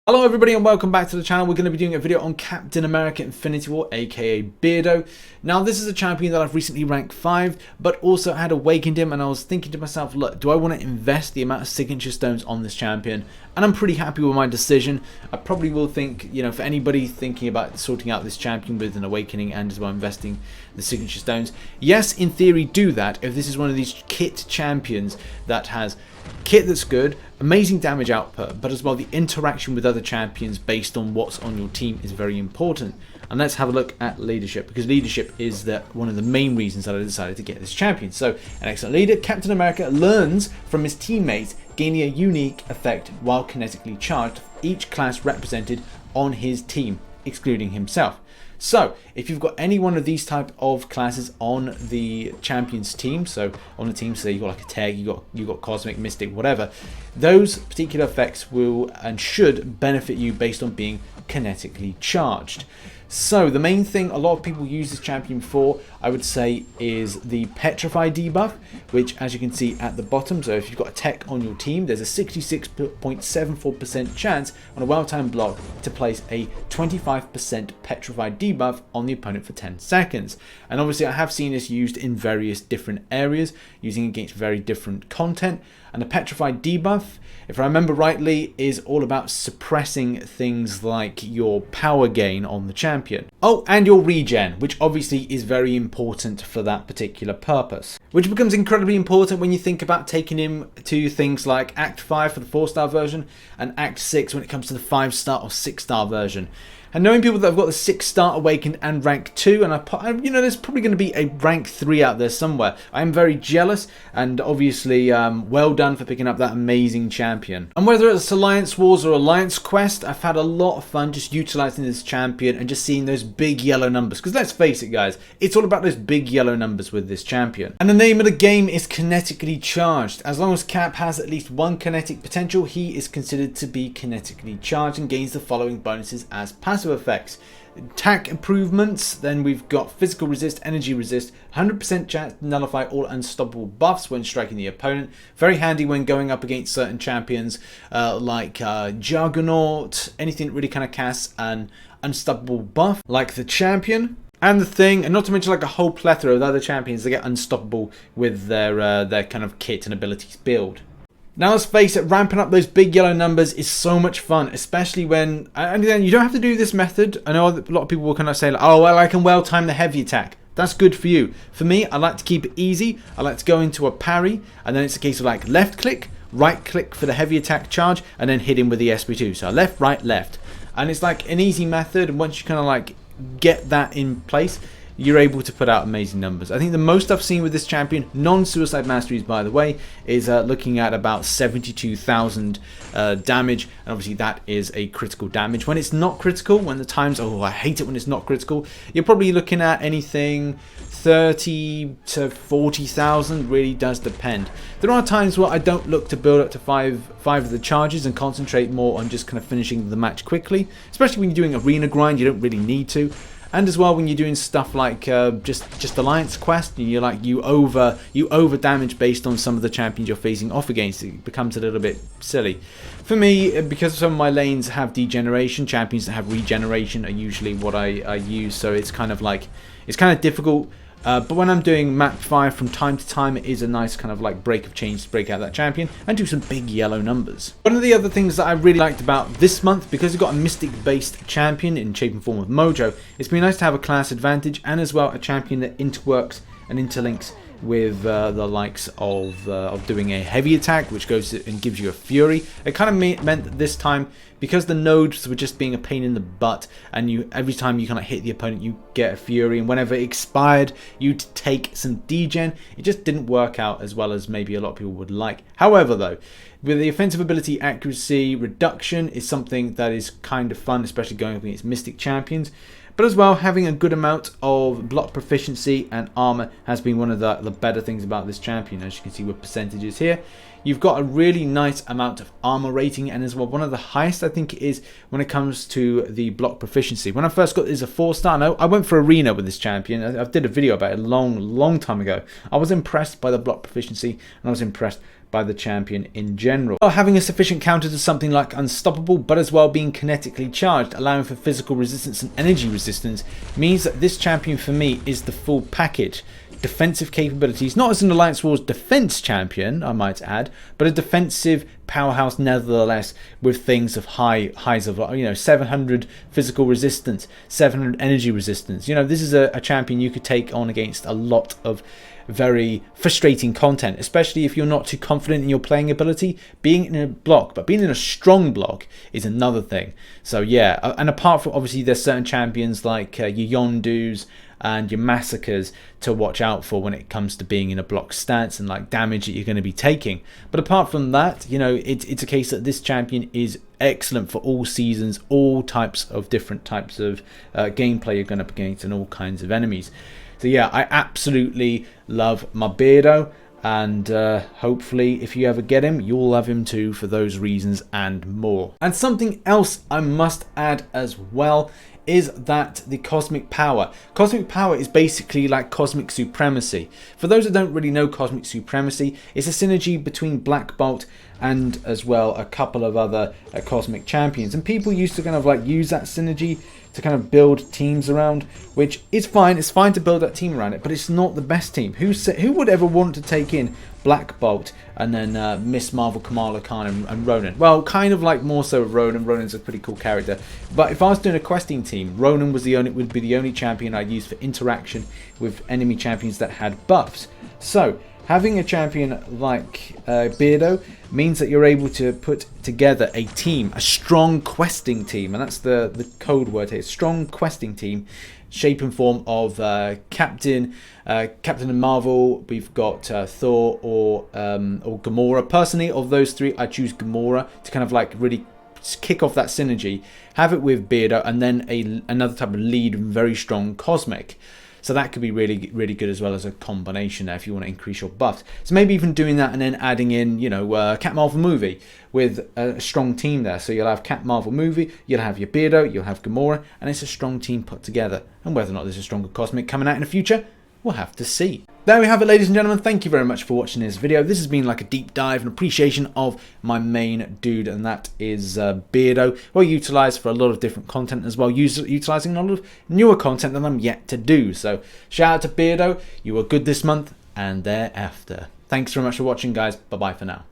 Hello everybody and welcome back to the channel. We're going to be doing a video on Captain America Infinity War, aka Beardo. Now this is a champion that I've recently ranked 5, but also had awakened him, and I was thinking to myself, look, do I want to invest the amount of signature stones on this champion? And I'm pretty happy with my decision. I probably will think, for anybody thinking about sorting out this champion with an awakening and as well investing the signature stones, yes, in theory do that if this is one of these kit champions that has kit that's good, amazing damage output, but as well the interaction with other champions based on what's on your team is very important. And let's have a look at leadership, because leadership is one of the main reasons that I decided to get this champion. So an excellent leader, Captain America learns from his teammates, gaining a unique effect while kinetically charged, each class represented on his team, excluding himself. So if you've got any one of these type of classes on the champion's team, so on the team, say you got like a tag, you got cosmic, mystic, whatever, those particular effects will and should benefit you based on being kinetically charged. So the main thing a lot of people use this champion for, I would say, is the Petrify debuff, which as you can see at the bottom, so if you've got a tech on your team, there's a 66.74% chance on a well-timed block to place a 25% Petrify debuff on the opponent for 10 seconds. And obviously I have seen this used in various different areas, using against very different content. And the Petrify debuff, if I remember rightly, is all about suppressing things like your power gain on the champion. Oh, and your regen, which obviously is very important for that particular purpose. Which becomes incredibly important when you think about taking him to things like Act 5 for the 4-star version and Act 6 when it comes to the 5-star or 6-star version. And knowing people that have got the 6-star awakened and rank 2, and there's probably going to be a rank 3 out there somewhere. I am very jealous, and obviously well done for picking up that amazing champion. And whether it's Alliance Wars or Alliance Quest, I've had a lot of fun just utilizing this champion and just seeing those big yellow numbers. Because let's face it, guys, it's all about those big yellow numbers with this champion. And the name of the game is Kinetically Charged. As long as Cap has at least one kinetic potential, he is considered to be kinetically charged and gains the following bonuses as passive effects: attack improvements, then we've got physical resist, energy resist, 100% chance to nullify all unstoppable buffs when striking the opponent. Very handy when going up against certain champions like Juggernaut, anything that really kind of casts an unstoppable buff like the champion. And the thing, and not to mention like a whole plethora of other champions that get unstoppable with their kind of kit and abilities build. Now let's face it, ramping up those big yellow numbers is so much fun, especially when, and then you don't have to do this method. I know a lot of people will kind of say, like, oh, well, I can well time the heavy attack. That's good for you. For me, I like to keep it easy. I like to go into a parry, and then it's a case of like left click, right click for the heavy attack charge, and then hit him with the SP2. So left, right, left. And it's like an easy method, and once you kind of like get that in place, you're able to put out amazing numbers. I think the most I've seen with this champion, non-suicide masteries by the way, is looking at about 72,000 damage, and obviously that is a critical damage. When it's not critical, when the times, oh, I hate it when it's not critical, you're probably looking at anything 30 to 40,000, really does depend. There are times where I don't look to build up to five of the charges and concentrate more on just kind of finishing the match quickly, especially when you're doing arena grind. You don't really need to. And as well when you're doing stuff like just Alliance Quest, and you over damage based on some of the champions you're facing off against, it becomes a little bit silly. For me, because some of my lanes have degeneration, champions that have regeneration are usually what I use, so it's kind of difficult. But when I'm doing map 5 from time to time, it is a nice kind of like break of change to break out that champion and do some big yellow numbers. One of the other things that I really liked about this month, because we've got a mystic based champion in shape and form of Mojo, it's been nice to have a class advantage and as well a champion that interworks and interlinks with the likes of doing a heavy attack, which goes and gives you a fury. It kind of meant that this time, because the nodes were just being a pain in the butt, and every time you kind of hit the opponent you get a fury, and whenever it expired you'd take some degen, it just didn't work out as well as maybe a lot of people would like. However though, with the offensive ability accuracy reduction is something that is kind of fun, especially going up against mystic champions. But as well, having a good amount of block proficiency and armor has been one of the better things about this champion. As you can see with percentages here, you've got a really nice amount of armor rating, and as well one of the highest I think it is when it comes to the block proficiency. When I first got this as a 4-star, I went for arena with this champion. I did a video about it a long time ago. I was impressed by the block proficiency, and I was impressed by the champion in general. Well, having a sufficient counter to something like Unstoppable, but as well being kinetically charged, allowing for physical resistance and energy resistance, means that this champion for me is the full package. Defensive capabilities, not as an Alliance Wars defense champion, I might add, but a defensive powerhouse nevertheless, with things of highs of, you know, 700 physical resistance, 700 energy resistance. You know, this is a champion you could take on against a lot of very frustrating content, especially if you're not too confident in your playing ability. Being in a block, but being in a strong block is another thing. So yeah, and apart from, obviously there's certain champions like your Yondus and your Massacres to watch out for when it comes to being in a block stance and like damage that you're going to be taking. But apart from that, you know, it's a case that this champion is excellent for all seasons, all types of different types of gameplay you're going up against, and all kinds of enemies. So yeah, I absolutely love my Beardo, and hopefully if you ever get him, you'll love him too for those reasons and more. And something else I must add as well is that the Cosmic Power. Cosmic Power is basically like Cosmic Supremacy. For those that don't really know Cosmic Supremacy, it's a synergy between Black Bolt and as well a couple of other Cosmic champions. And people used to kind of like use that synergy to kind of build teams around, which is fine. It's fine to build that team around it, but it's not the best team. Who would ever want to take in Black Bolt and then Miss Marvel, Kamala Khan and Ronan? Well, kind of like more so Ronan. Ronan's a pretty cool character. But if I was doing a questing team, Ronan would be the only champion I'd use for interaction with enemy champions that had buffs. So having a champion like Beardo means that you're able to put together a team, a strong questing team, and that's the code word here, strong questing team, shape and form of Captain and Marvel. We've got Thor or Gamora. Personally, of those three, I choose Gamora to kind of like really kick off that synergy. Have it with Beardo, and then another type of lead, very strong Cosmic. So that could be really, really good as well as a combination there if you want to increase your buffs. So maybe even doing that and then adding in, you know, Cap Marvel movie with a strong team there. So you'll have Cap Marvel movie, you'll have your Beardo, you'll have Gamora, and it's a strong team put together. And whether or not there's a stronger Cosmic coming out in the future, we'll have to see. There we have it, ladies and gentlemen. Thank you very much for watching this video. This has been like a deep dive and appreciation of my main dude, and that is Beardo. Well, utilised for a lot of different content as well, utilising a lot of newer content that I'm yet to do. So shout out to Beardo. You were good this month and thereafter. Thanks very much for watching, guys. Bye-bye for now.